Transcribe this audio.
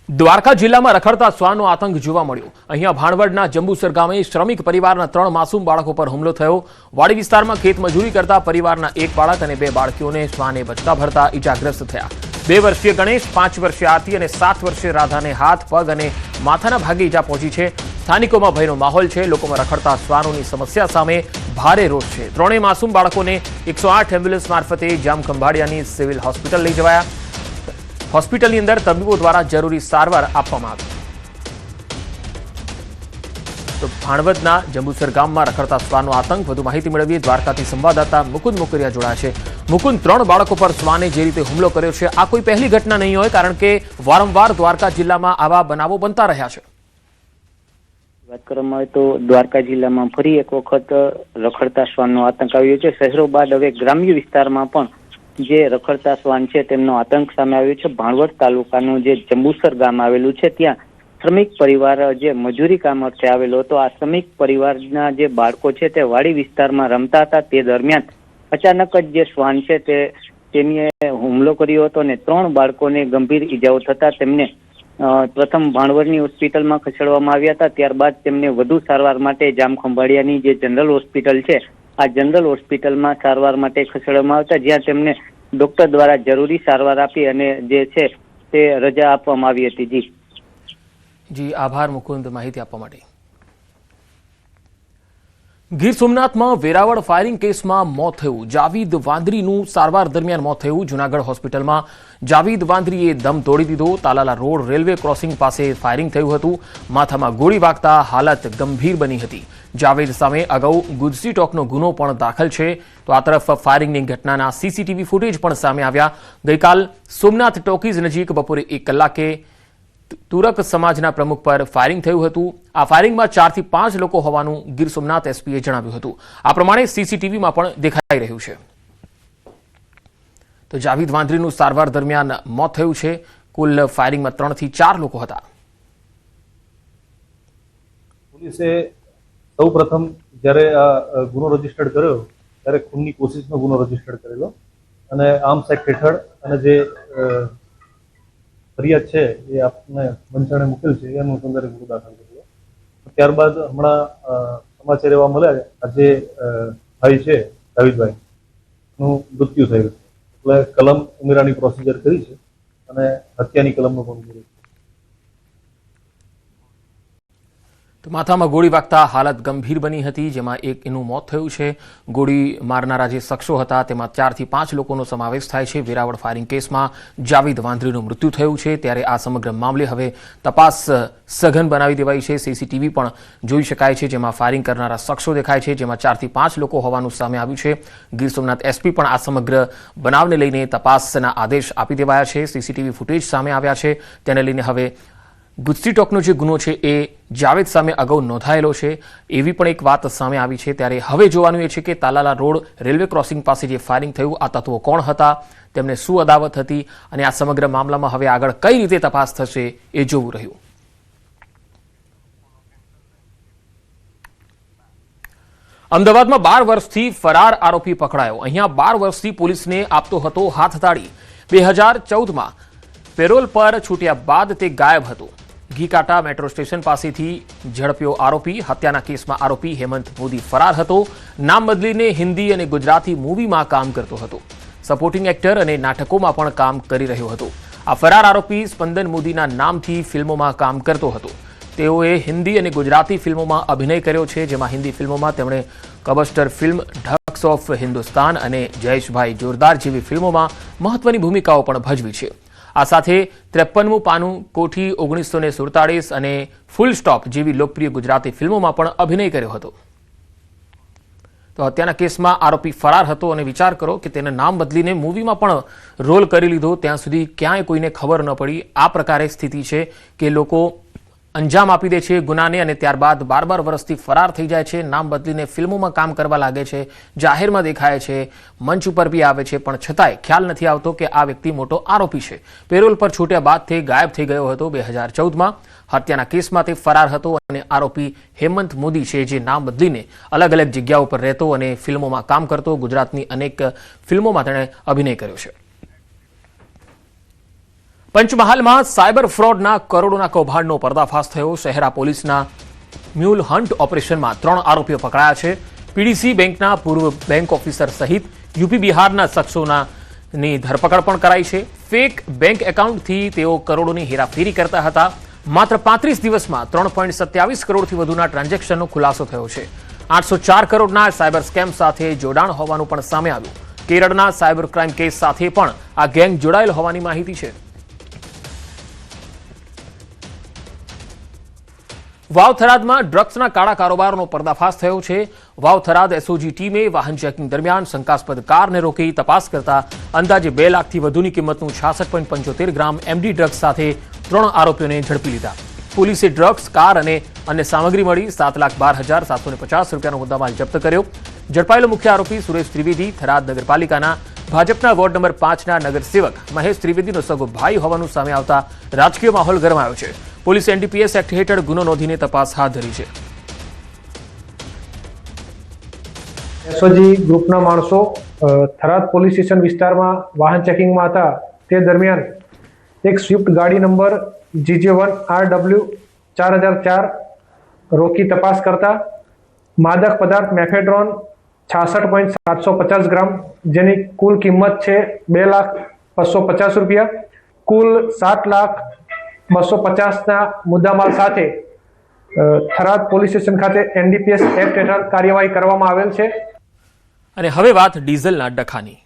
દ્વારકા જિલ્લામાં રખડતા શ્વાનનો આતંક જોવા મળ્યો। અહીંયા ભાણવડના જંબુસર ગામે શ્રમિક પરિવારના 3 માસૂમ બાળકો પર હુમલો થયો। વાડી વિસ્તારમાં ખેતમજૂરી કરતા પરિવારના 1 બાળક અને 2 બાળકીઓને શ્વાને બચકા ભરતા ઈજાગ્રસ્ત થયા। 2 વર્ષીય ગણેશ, 5 વર્ષીય આરતી અને 7 વર્ષીય રાધાને હાથ, પગ અને માથાના ભાગે ઈજા પહોંચી છે। સ્થાનિકોમાં ભયનો માહોલ છે। લોકોમાં રખડતા શ્વાનોની સમસ્યા સામે ભારે રોષ છે। 3 માસૂમ બાળકોને 108 એમ્બ્યુલન્સ મારફતે જામખંભાળિયાની સિવિલ હોસ્પિટલ લઈ જવાયા। હોસ્પિટલની અંદર તબીબો દ્વારા જરૂરી સારવાર આપવામાં આવી। તો ભાણવડના જંબુસર ગામમાં રખડતા શ્વાનનો આતંક। વધુ માહિતી મેળવીએ દ્વારકાથી સંવાદદાતા મુકુંદ મોકરિયા જોડાયા છે। મુકુંદ, 3 બાળકો પર શ્વાને જે રીતે હુમલો કર્યો છે, આ કોઈ પહેલી ઘટના નહીં હોય, કારણ કે વારંવાર દ્વારકા જિલ્લામાં આવા બનાવો બનતા રહ્યા છે। વાત કરવામાં આવે તો દ્વારકા જિલ્લામાં ફરી એક વખત રખડતા શ્વાનનો આતંક આવ્યો છે। શહેરો બાદ હવે ગ્રામ્ય વિસ્તારમાં પણ જે રખડતા શ્વાન છે તેમનો આતંક સામે આવ્યો છે। ભાણવડ તાલુકાનું જે જંબુસર ગામ આવેલું છે, ત્યાં શ્રમિક પરિવાર જે મજૂરી કામ અર્થે આવેલો હતો। આ શ્રમિક પરિવારના જે બાળકો છે તે વાડી વિસ્તારમાં રમતા હતા। તે દરમિયાન અચાનક જ જે શ્વાન છે તેની હુમલો કર્યો હતો અને 3 બાળકોને ગંભીર ઈજાઓ થતા તેમને પ્રથમ ભાણવડની હોસ્પિટલમાં ખસેડવામાં આવ્યા હતા। ત્યારબાદ તેમને વધુ સારવાર માટે જામખંભાળિયાની જે જનરલ હોસ્પિટલ છે, આ જનરલ હોસ્પિટલમાં સારવાર માટે ખસેડવામાં આવતા, જ્યાં તેમને ડોક્ટર દ્વારા જરૂરી સારવાર આપી અને જે છે તે રજા આપવામાં આવી હતી। જી આભાર મુકુંદ, માહિતી આપવા માટે। ગીર સોમનાથમાં વેરાવળ ફાયરિંગ કેસમાં મોત થયું। જાવીદ વાંદરીનું સારવાર દરમિયાન મોત થયું। જૂનાગઢ હોસ્પિટલમાં જાવીદ વાંદરીએ દમ તોડી દીધો। તાલાલા રોડ રેલવે ક્રોસિંગ પાસે ફાયરિંગ થયું હતું। માથામાં ગોળી વાગતા હાલત ગંભીર બની હતી। જાવેદ સામે અગાઉ ગુજસી ટોકનો ગુનો પણ દાખલ છે। તો આ તરફ ફાયરિંગની ઘટનાના સીસીટીવી ફૂટેજ પણ સામે આવ્યા। ગઈકાલ સોમનાથ ટોકીઝ નજીક બપોરે 1 કલાકે તુરક સમાજના પ્રમુખ પર ફાયરિંગ થયું હતું। આ ફાયરિંગમાં 4 થી 5 લોકો હોવાનું ગીર સોમનાથ એસપીએ જણાવ્યું હતું। આ પ્રમાણે સીસીટીવીમાં પણ દેખાઈ રહ્યું છે। તો જાવીદ વાંદરીનું સારવાર દરમિયાન મોત થયું છે। કુલ ફાયરિંગમાં 3 થી 4 લોકો હતા। પોલીસે સૌપ્રથમ જ્યારે આ ગુનો રજીસ્ટર્ડ કર્યો ત્યારે ખૂનની કોશિશનો ગુનો રજીસ્ટર્ડ કરેલો અને આર્મ્સ એક્ટ હેઠળ અને જે ફરિયાદ છે એ આપને મંચાણે મૂકેલ છે એ અનુસંધાને ગુનો દાખલ કર્યો। ત્યારબાદ હમણાં સમાચાર એવા મળ્યા આજે ભાઈ છે જાવીદભાઈ નું મૃત્યુ થયું છે, એટલે કલમ ઉમેરાની પ્રોસિજર કરી છે અને હત્યાની કલમનો પણ ઉમેરો છે। તો માથામાં ગોળી વાગતા હાલત ગંભીર બની હતી, જેમાં એકનું મોત થયું છે। ગોળી મારનારા જે શખ્સો હતા તેમાં 4 થી 5 લોકોનો સમાવેશ થાય છે। વેરાવળ ફાયરિંગ કેસમાં જાવીદ વાંદરીનું મૃત્યુ થયું છે, ત્યારે આ સમગ્ર મામલે હવે તપાસ સઘન બનાવી દેવાઈ છે। સીસીટીવી પણ જોઈ શકાય છે, જેમાં ફાયરિંગ કરનારા શખ્સો દેખાય છે, જેમાં 4 થી 5 લોકો હોવાનું સામે આવ્યું છે। ગીર સોમનાથ એસપી પણ આ સમગ્ર બનાવને લઈને તપાસના આદેશ આપી દેવાયા છે। સીસીટીવી ફૂટેજ સામે આવ્યા છે, તેને લઈને હવે ગુજસી ટોકનો જે ગુનો છે એ જાવેદ સામે અગાઉ નોંધાયેલો છે, એવી પણ એક વાત સામે આવી છે। ત્યારે હવે જોવાનું એ છે કે તાલાલા રોડ રેલવે ક્રોસિંગ પાસે જે ફાયરિંગ થયું, આ તત્વો કોણ હતા, તેમને શું અદાવત હતી અને આ સમગ્ર મામલામાં હવે આગળ કઈ રીતે તપાસ થશે એ જોવું રહ્યું। અમદાવાદમાં 12 વર્ષથી ફરાર આરોપી પકડાયો। અહીંયા 12 વર્ષથી પોલીસને આપતો હતો હાથતાળી। 2014માં પેરોલ પર છૂટ્યા બાદ તે ગાયબ હતો। ઘીકાટા મેટ્રો સ્ટેશન પાસેથી ઝડપ્યો આરોપી। હત્યાના કેસમાં આરોપી હેમંત મોદી ફરાર હતો। નામ બદલીને હિન્દી અને ગુજરાતી મૂવીમાં કામ કરતો હતો। સપોર્ટિંગ એક્ટર અને નાટકોમાં પણ કામ કરી રહ્યો હતો। આ ફરાર આરોપી સ્પંદન મોદીના નામથી ફિલ્મોમાં કામ કરતો હતો। તેઓએ હિન્દી અને ગુજરાતી ફિલ્મોમાં અભિનય કર્યો છે, જેમાં હિન્દી ફિલ્મોમાં તેમણે કબસ્ટર ફિલ્મ, ઢક્સ ઓફ હિન્દુસ્તાન અને જયેશભાઈ જોરદાર જેવી ફિલ્મોમાં મહત્વની ભૂમિકાઓ પણ ભજવી છે। આ સાથે 53મું પાનું, કોઠી 1947 અને ફૂલ સ્ટોપ જેવી લોકપ્રિય ગુજરાતી ફિલ્મોમાં પણ અભિનય કર્યો હતો। તો હત્યાના કેસમાં આરોપી ફરાર હતો અને વિચાર કરો કે તેને નામ બદલીને મૂવીમાં પણ રોલ કરી લીધો, ત્યાં સુધી ક્યાંય કોઈને ખબર ન પડી। આ પ્રકારે સ્થિતિ છે કે લોકો અંજામ આપી દે છે ગુનાને અને ત્યારબાદ 12 વર્ષથી ફરાર થઈ જાય છે। નામ બદલીને ફિલ્મોમાં કામ કરવા લાગે છે, જાહેરમાં દેખાય છે, મંચ ઉપર બી આવે છે, પણ છતાંય ખ્યાલ નથી આવતો કે આ વ્યક્તિ મોટો આરોપી છે। પેરોલ પર છૂટ્યા બાદ તે ગાયબ થઈ ગયો હતો। 2014માં હત્યાના કેસમાં તે ફરાર હતો અને આરોપી હેમંત મોદી છે, જે નામ બદલીને અલગ અલગ જગ્યાઓ પર રહેતો અને ફિલ્મોમાં કામ કરતો। ગુજરાતની અનેક ફિલ્મોમાં તેણે અભિનય કર્યો છે। પંચમહાલમાં સાયબર ફ્રોડના કરોડોના કૌભાંડનો પર્દાફાશ થયો. શહેરા પોલીસના મ્યુલ હન્ટ ઓપરેશનમાં 3 આરોપીઓ પકડાયા છે. પીડીસી બેંકના પૂર્વ બેંક ઓફિસર સહિત યુપી બિહારના શખ્સોની ધરપકડ પણ કરાઈ છે. ફેક બેંક એકાઉન્ટથી તેઓ કરોડોની હેરાફેરી કરતા હતા. માત્ર 35 દિવસમાં 3.27 કરોડથી વધુના ટ્રાન્ઝેક્શનનો ખુલાસો થયો છે. 804 કરોડના સાયબર સ્કેમ સાથે જોડાણ હોવાનું પણ સામે આવ્યું. કેરળના સાયબર ક્રાઇમ કેસ સાથે પણ આ ગેંગ જોડાયેલ હોવાની માહિતી છે. વાવ-થરાદમાં ડ્રગ્સના કાળા કારોબારનો પર્દાફાશ થયો છે. વાવ-થરાદ એસઓજી ટીમે વાહન ચેકિંગ દરમિયાન શંકાસ્પદ કારને રોકી તપાસ કરતા અંદાજે 2 લાખથી વધુની કિંમતનું 66.75 ગ્રામ એમડી ડ્રગ્સ સાથે 3 આરોપીઓને ઝડપી લીધા. પોલીસે ડ્રગ્સ, કાર અને અન્ય સામગ્રી મળી 7,12,750 રૂપિયાનો મુદ્દામાલ જપ્ત કર્યો. ઝડપાયેલો મુખ્ય આરોપી સુરેશ ત્રિવેદી થરાદ નગરપાલિકાના ભાજપના વોર્ડ નંબર 5ના નગરસેવક મહેશ ત્રિવેદીનો સગો ભાઈ હોવાનું સામે આવતા રાજકીય માહોલ ગરમાયો છે. પોલીસે એનડીપીએસ એક્ટ હેઠળ ગુનો નોંધીને તપાસ હાથ ધરી છે. એસઓજી ગ્રુપના માણસો થરાદ પોલીસ સ્ટેશન વિસ્તારમાં વાહન ચેકિંગમાં હતા. તે દરમિયાન એક સ્વિફ્ટ ગાડી નંબર GJ1RW 4004 રોકી તપાસ કરતા માદક પદાર્થ મેફેડ્રોન 66.750 ગ્રામ, જેની કુલ કિંમત છે 2,250,000 રૂપિયા, કુલ 7,250,000ના મુદ્દામાલ સાથે થરાદ પોલીસ સ્ટેશન ખાતે એનડીપીએસ એક્ટ હેઠળ કાર્યવાહી કરવામાં આવેલ છે. અને હવે વાત ડીઝલના ડખાની.